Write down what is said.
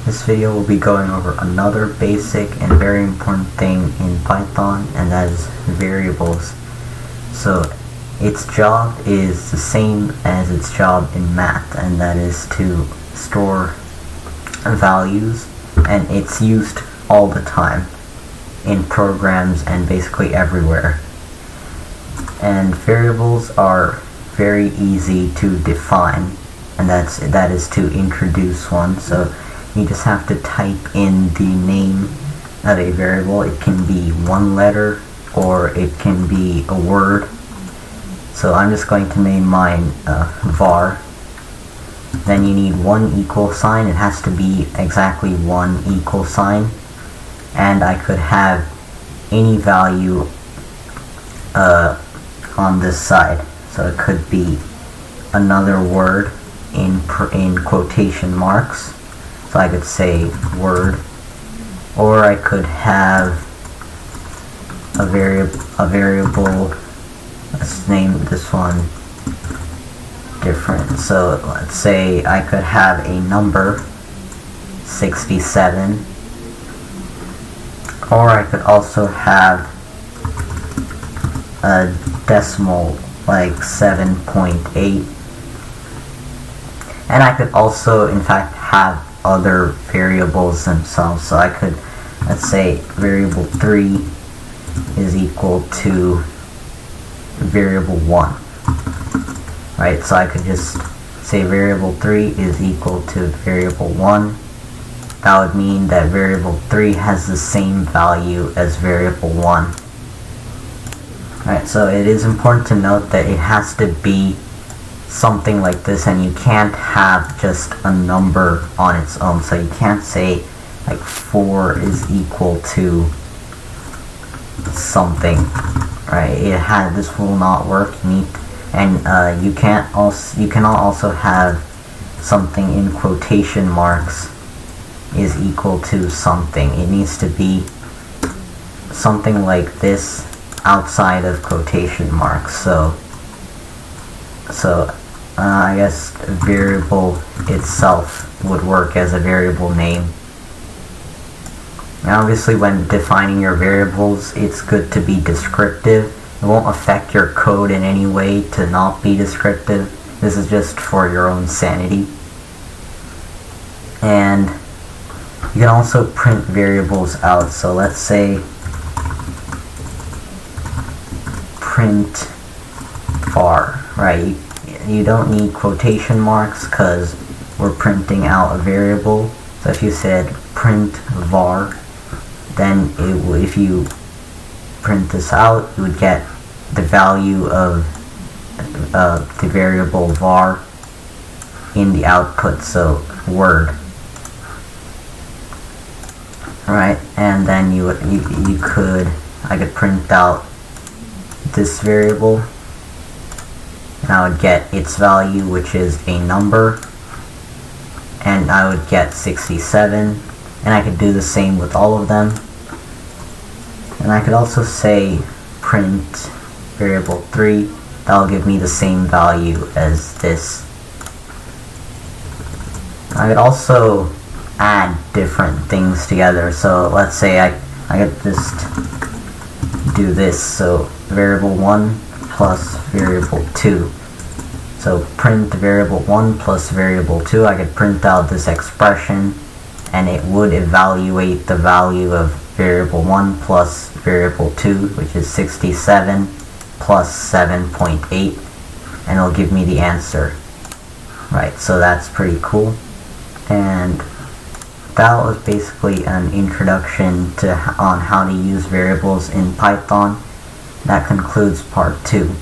This video will be going over another basic and very important thing in Python, and that is variables. So its job is the same as its job in math, and that is to store values, and it's used all the time in programs and basically everywhere. And variables are very easy to define, and that is to introduce one. So you just have to type in the name of a variable. It can be one letter or it can be a word. So I'm just going to name mine var. Then you need one equal sign. It has to be exactly one equal sign, and I could have any value on this side. So it could be another word in quotation marks. So I could say word, or I could have a variable. Let's name this one different. So let's say I could have a number 67, or I could also have a decimal like 7.8, and I could also in fact have other variables themselves. So I could, let's say variable 3 is equal to variable 1, right? So I could just say variable 3 is equal to variable 1. That would mean that variable 3 has the same value as variable 1. Right, so it is important to note that it has to be something like this, and you can't have just a number on its own. So you can't say like 4 is equal to something, right? This will not work. You cannot also have something in quotation marks is equal to something. It needs to be something like this outside of quotation marks. So I guess variable itself would work as a variable name. Now obviously when defining your variables, it's good to be descriptive. It won't affect your code in any way to not be descriptive. This is just for your own sanity. And you can also print variables out. So let's say print var, right? You don't need quotation marks because we're printing out a variable. So if you said print var, then if you print this out, you would get the value of the variable var in the output, so word. Right, and then I could print out this variable, and I would get its value, which is a number, and I would get 67, and I could do the same with all of them. And I could also say print variable 3. That'll give me the same value as this. I could also add different things together. So let's say I could just do this. So variable 1 plus variable 2. So print variable 1 plus variable 2. I could print out this expression, and it would evaluate the value of variable 1 plus variable 2, which is 67 plus 7.8, and it'll give me the answer. Right, so that's pretty cool. And that was basically an introduction on how to use variables in Python. That concludes part 2.